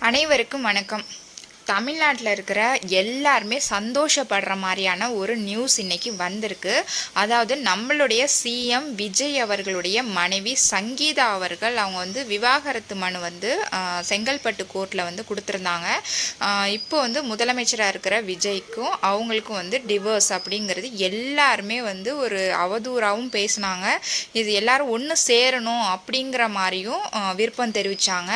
அனைவருக்கும் வணக்கம். தமிழ்நாட்டில் இருக்கிற எல்லாருமே சந்தோஷப்படுற மாதிரியான ஒரு நியூஸ் இன்னைக்கு வந்திருக்கு. அதாவது நம்மளுடைய சிஎம் விஜய் அவர்களுடைய மனைவி சங்கீதா அவர்கள் அவங்க விவாகரத்து மனு செங்கல்பட்டு கோர்ட்டில் கொடுத்துருந்தாங்க. இப்போ முதலமைச்சராக இருக்கிற விஜய்க்கும் அவங்களுக்கும் டிவோர்ஸ் அப்படிங்கிறது எல்லாருமே ஒரு அவதூறாகவும் பேசினாங்க. இது எல்லாரும் ஒன்று சேரணும் அப்படிங்கிற மாதிரியும் விருப்பம் தெரிவித்தாங்க.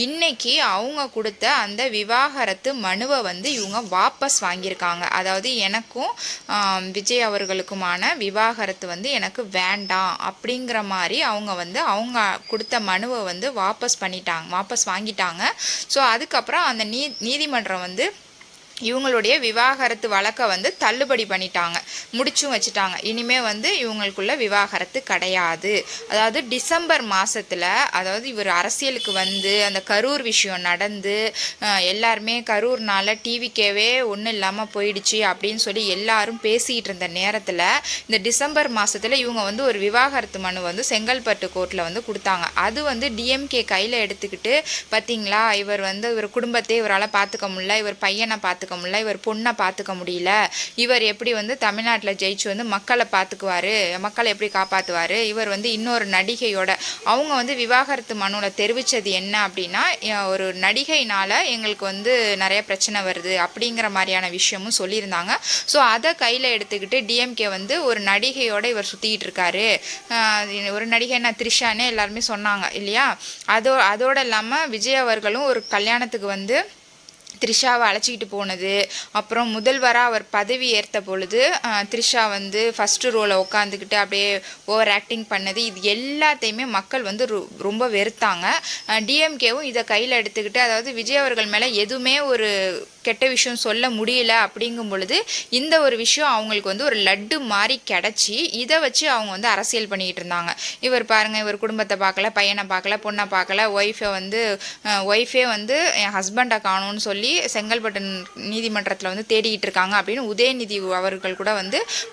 இன்னைக்கு அவங்க கொடுத்த அந்த விவாகரத்து மனுவை இவங்க வாபஸ் வாங்கியிருக்காங்க. அதாவது எனக்கும் விஜய் அவர்களுக்குமான விவாகரத்து எனக்கு வேண்டாம் அப்படிங்கிற மாதிரி அவங்க கொடுத்த மனுவை வாபஸ் வாங்கிட்டாங்க. ஸோ அதுக்கப்புறம் அந்த நீதிமன்றம் இவங்களுடைய விவாகரத்து வழக்கை தள்ளுபடி பண்ணிட்டாங்க, முடிச்சும் வச்சுட்டாங்க. இனிமே இவங்களுக்குள்ள விவாகரத்து கிடையாது. அதாவது டிசம்பர் மாதத்தில், அதாவது இவர் அரசியலுக்கு அந்த கரூர் விஷயம் நடந்து எல்லாருமே கரூர்னால டிவிக்கேவே ஒன்றும் இல்லாமல் போயிடுச்சு அப்படின்னு சொல்லி எல்லாரும் பேசிக்கிட்டு இருந்த நேரத்தில் இந்த டிசம்பர் மாதத்தில் இவங்க ஒரு விவாகரத்து மனு செங்கல்பட்டு கோர்ட்டில் கொடுத்தாங்க. அது டிஎம்கே கையில் எடுத்துக்கிட்டு, பார்த்தீங்களா இவர் இவர் குடும்பத்தை இவரால் பார்த்துக்க முடியல, இவர் பையனை பார்த்துக்க முடியல, இவர் பொண்ணை பார்த்துக்க முடியல, இவர் எப்படி தமிழ்நாட்டில் ஜெயிச்சு மக்களை பார்த்துக்குவாரு, மக்களை எப்படி காப்பாற்றுவார், இவர் இன்னொரு நடிகையோட அவங்க விவாகரத்து மனுவில் தெரிவித்தது என்ன அப்படின்னா, ஒரு நடிகையினால் எங்களுக்கு நிறைய பிரச்சனை வருது அப்படிங்கிற மாதிரியான விஷயமும் சொல்லியிருந்தாங்க. ஸோ அதை கையில் எடுத்துக்கிட்டு டிஎம்கே ஒரு நடிகையோட இவர் சுற்றிக்கிட்டு இருக்காரு. ஒரு நடிகைன்னா த்ரிஷானே எல்லாருமே சொன்னாங்க இல்லையா. அதோடு இல்லாமல் விஜய் அவர்களும் ஒரு கல்யாணத்துக்கு த்ரிஷாவை அழைச்சிக்கிட்டு போனது, அப்புறம் முதல்வராக அவர் பதவி ஏற்ற பொழுது த்ரிஷா ஃபஸ்ட்டு ரோலை உட்காந்துக்கிட்டு அப்படியே ஓவர் ஆக்டிங் பண்ணது, இது எல்லாத்தையுமே மக்கள் ரொம்ப வெறுத்தாங்க. டிஎம்கேவும் இதை கையில் எடுத்துக்கிட்டு, அதாவது விஜய் அவர்கள் மேலே எதுவுமே ஒரு கெட்ட விஷயம் சொல்ல முடியல அப்படிங்கும் பொழுது இந்த ஒரு விஷயம் அவங்களுக்கு ஒரு லட்டு மாதிரி கிடச்சி இதை வச்சு அவங்க அரசியல் பண்ணிக்கிட்டு இருந்தாங்க. இவர் பாருங்கள், இவர் குடும்பத்தை பார்க்கல, பையனை பார்க்கல, பொண்ணை பார்க்கல, ஒய்ஃபே என் ஹஸ்பண்டை காணும்னு சொல்லி செங்கல்பட்டு நீதிமன்றத்தில் தேடிக்கிட்டு இருக்காங்க அப்படின்னு உதயநிதி அவர்கள் கூட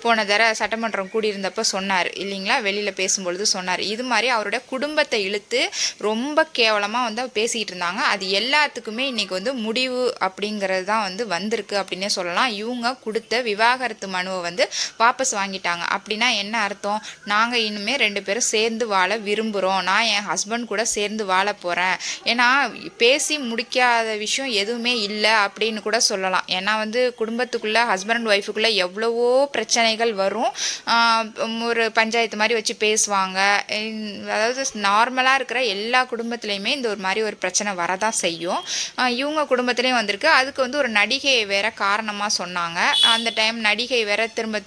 போன தடவை சட்டமன்றம் கூடியிருந்தப்போ சொன்னார் இல்லைங்களா, வெளியில் பேசும்பொழுது சொன்னார். இது மாதிரி அவருடைய குடும்பத்தை இழுத்து ரொம்ப கேவலமாக பேசிக்கிட்டு இருந்தாங்க. அது எல்லாத்துக்குமே இன்னைக்கு முடிவு அப்படிங்கிற தான் வந்திருக்கு அப்படின்னே சொல்லலாம். இவங்க கொடுத்த விவாகரத்து மனுவை வாபஸ் வாங்கிட்டாங்க. அப்படின்னா என்ன அர்த்தம்? நாங்கள் இனிமே 2 பேரும் சேர்ந்து வாழ விரும்புகிறோம், நான் என் ஹஸ்பண்ட் கூட சேர்ந்து வாழ போகிறேன். ஏன்னா பேசி முடிக்காத விஷயம் எதுவுமே இல்லை அப்படின்னு கூட சொல்லலாம். ஏன்னா குடும்பத்துக்குள்ளே ஹஸ்பண்ட் அண்ட் ஒய்ஃபுக்குள்ளே எவ்வளவோ பிரச்சனைகள் வரும். ஒரு பஞ்சாயத்து மாதிரி வச்சு பேசுவாங்க. அதாவது நார்மலாக இருக்கிற எல்லா குடும்பத்துலேயுமே இந்த ஒரு மாதிரி ஒரு பிரச்சனை வரதான் செய்யும். இவங்க குடும்பத்துலேயும் வந்திருக்கு. அதுக்கு ஒரு நடிகையை வேற காரணமாக சொன்னாங்க. அந்த டைம் நடிகை வேற திரும்ப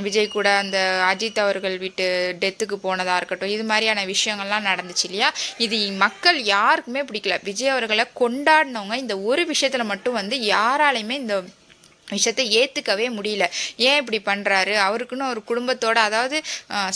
விஜய் கூட அந்த அஜித் அவர்கள் வீட்டு டெத்துக்கு போனதாக இருக்கட்டும், இது மாதிரியான விஷயங்கள்லாம் நடந்துச்சு இல்லையா. இது மக்கள் யாருக்குமே பிடிக்கல. விஜய் அவர்களை கொண்டாடினவங்க இந்த ஒரு விஷயத்தில் மட்டும் யாராலையுமே இந்த விஷயத்தை ஏற்றுக்கவே முடியல. ஏன் இப்படி பண்ணுறாரு? அவருக்குன்னு ஒரு குடும்பத்தோட, அதாவது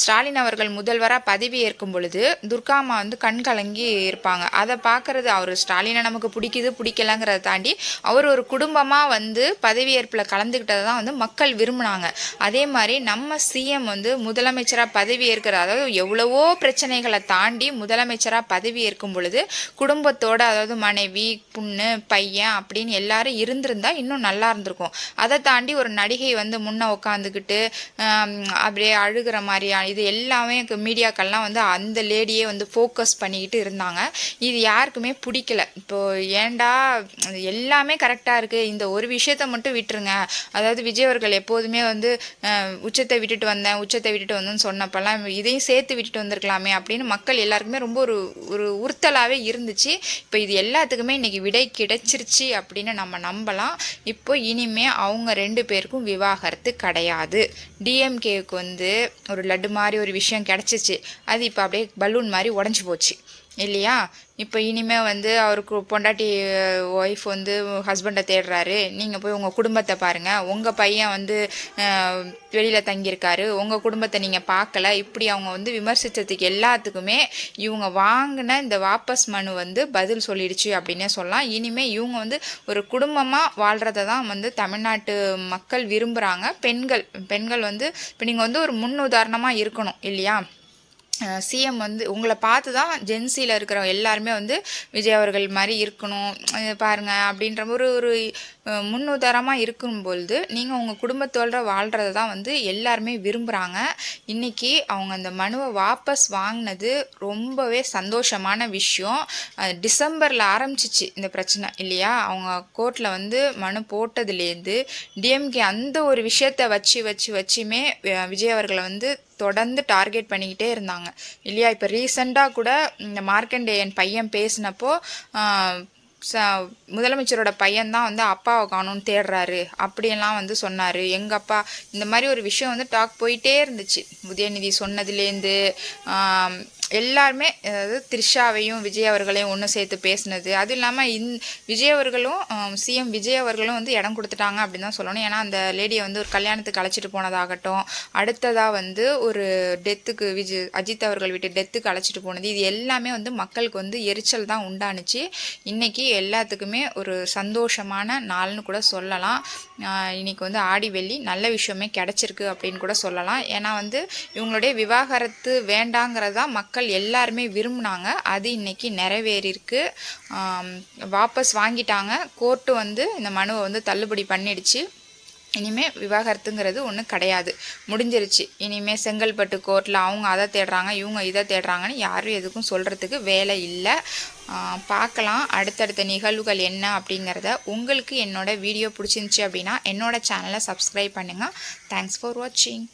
ஸ்டாலின் அவர்கள் முதல்வராக பதவி ஏற்கும் பொழுது துர்காமா கண் கலங்கி இருப்பாங்க. அதை பார்க்குறது, அவர் ஸ்டாலினை நமக்கு பிடிக்கலங்கிறத தாண்டி அவர் ஒரு குடும்பமாக பதவியேற்பில் கலந்துக்கிட்டதை தான் மக்கள் விரும்பினாங்க. அதே மாதிரி நம்ம சிஎம் முதலமைச்சராக பதவி ஏற்கிற, அதாவது எவ்வளவோ பிரச்சனைகளை தாண்டி முதலமைச்சராக பதவி ஏற்கும் பொழுது குடும்பத்தோட, அதாவது மனைவி, பொண்ணு, பையன் அப்படின்னு எல்லாரும் இருந்திருந்தா இன்னும் நல்லா இருந்திருக்கும். அதை தாண்டி ஒரு நடிகை முன்ன உட்காந்துக்கிட்டு அப்படியே அழுகிற மாதிரியான இது எல்லாமே மீடியாக்கள்லாம் அந்த லேடியே ஃபோக்கஸ் பண்ணிக்கிட்டு இருந்தாங்க. இது யாருக்குமே பிடிக்கல. இப்போது ஏண்டா எல்லாமே கரெக்டாக இருக்குது, இந்த ஒரு விஷயத்தை மட்டும் விட்டுருங்க. அதாவது விஜய் அவர்கள் எப்போதுமே உச்சத்தை விட்டுட்டு வந்தேன்னு சொன்னப்பெல்லாம் இதையும் சேர்த்து விட்டுட்டு வந்திருக்கலாமே அப்படின்னு மக்கள் எல்லாருக்குமே ரொம்ப ஒரு உறுத்தலாகவே இருந்துச்சு. இப்போ இது எல்லாத்துக்குமே இன்றைக்கி விடை கிடைச்சிருச்சு அப்படின்னு நம்ம நம்பலாம். இப்போ இனிமே அவங்க 2 பேருக்கும் விவாகரத்து கிடையாது. டிஎம்கேவுக்கு ஒரு லட்டு மாதிரி ஒரு விஷயம் கிடச்சிச்சு, அது இப்போ அப்படியே பலூன் மாதிரி உடஞ்சி போச்சு இல்லையா. இப்போ இனிமேல் அவருக்கு பொண்டாட்டி ஒய்ஃப் ஹஸ்பண்டை தேடுறாரு, நீங்கள் போய் உங்கள் குடும்பத்தை பாருங்கள், உங்கள் பையன் வெளியில் தங்கியிருக்காரு, உங்கள் குடும்பத்தை நீங்கள் பார்க்கல, இப்படி அவங்க விமர்சித்ததுக்கு எல்லாத்துக்குமே இவங்க வாங்கின இந்த வாபஸ் மனு பதில் சொல்லிடுச்சு அப்படின்னே சொல்லலாம். இனிமேல் இவங்க ஒரு குடும்பமாக வாழ்கிறத தான் தமிழ்நாட்டு மக்கள் விரும்புகிறாங்க. பெண்கள் இப்போ நீங்கள் ஒரு முன் உதாரணமாக இருக்கணும் இல்லையா. சிஎம் வந்து உங்களை பார்த்து தான் ஜென்சியில் இருக்கிற எல்லாருமே வந்து விஜய் அவர்கள் மாதிரி இருக்கணும் பாருங்கள் அப்படின்ற ஒரு முன்னுதாரணமாக இருக்கும்பொழுது நீங்கள் உங்கள் குடும்பத்தோட வாழ்கிறத தான் வந்து எல்லாருமே விரும்புகிறாங்க. இன்றைக்கி அவங்க அந்த மனுவை வாபஸ் வாங்கினது ரொம்பவே சந்தோஷமான விஷயம். டிசம்பரில் ஆரம்பிச்சிச்சு இந்த பிரச்சனை இல்லையா? அவங்க கோர்ட்டில் வந்து மனு போட்டதுலேருந்து டிஎம்கே அந்த ஒரு விஷயத்தை வச்சுமே விஜய் அவர்களை வந்து தொடர்ந்து டார்கெட் பண்ணிக்கிட்டே இருந்தாங்க இல்லையா? இப்போ ரீசெண்டாக கூட இந்த மார்க்கண்டேயன் பையன் பேசினப்போ முதலமைச்சரோட பையன்தான் வந்து அப்பாவை காணும்னு தேடுறாரு அப்படியெல்லாம் வந்து சொன்னார். எங்கள் அப்பா இந்த மாதிரி ஒரு விஷயம் வந்து டாக் போயிட்டே இருந்துச்சு. உதயநிதி சொன்னதுலேருந்து எல்லாருமே, அதாவது த்ரிஷாவையும் விஜய் அவர்களையும் ஒன்று சேர்த்து பேசினது, அதுவும் இல்லாமல் விஜய் அவர்களும் சிஎம் விஜய் அவர்களும் வந்து இடம் கொடுத்துட்டாங்க அப்படின்னு தான் சொல்லணும். ஏன்னா அந்த லேடியை வந்து ஒரு கல்யாணத்துக்கு அழைச்சிட்டு போனதாகட்டும், அடுத்ததாக வந்து ஒரு டெத்துக்கு அஜித் அவர்கள் வீட்டு டெத்துக்கு அழைச்சிட்டு போனது, இது எல்லாமே வந்து மக்களுக்கு வந்து எரிச்சல் தான் உண்டானுச்சு. இன்றைக்கி எல்லாத்துக்குமே ஒரு சந்தோஷமான நாள்னு கூட சொல்லலாம். இன்றைக்கி வந்து ஆடி வெள்ளி நல்ல விஷயமே கிடச்சிருக்கு அப்படின்னு கூட சொல்லலாம். ஏன்னா வந்து இவங்களுடைய விவாகரத்து வேண்டாங்கிறதான் மக்கள் எல்லாருமே விரும்பினாங்க. அது இன்னைக்கு நிறைவேறியிருக்கு. வாபஸ் வாங்கிட்டாங்க. கோர்ட்டு வந்து இந்த மனுவை வந்து தள்ளுபடி பண்ணிடுச்சு. இனிமேல் விவாகரத்துங்கிறது ஒன்றும் கிடையாது, முடிஞ்சிருச்சு. இனிமேல் செங்கல்பட்டு கோர்ட்டில் அவங்க அதை தேடுறாங்க, இவங்க இதை தேடுறாங்கன்னு யாரும் எதுக்கும் சொல்கிறதுக்கு வேலை இல்லை. பார்க்கலாம் அடுத்தடுத்த நிகழ்வுகள் என்ன அப்படிங்கிறத. உங்களுக்கு என்னோடய வீடியோ பிடிச்சிருந்துச்சி அப்படின்னா என்னோடய சேனலை சப்ஸ்கிரைப் பண்ணுங்கள். தேங்க்ஸ் ஃபார் வாட்சிங்.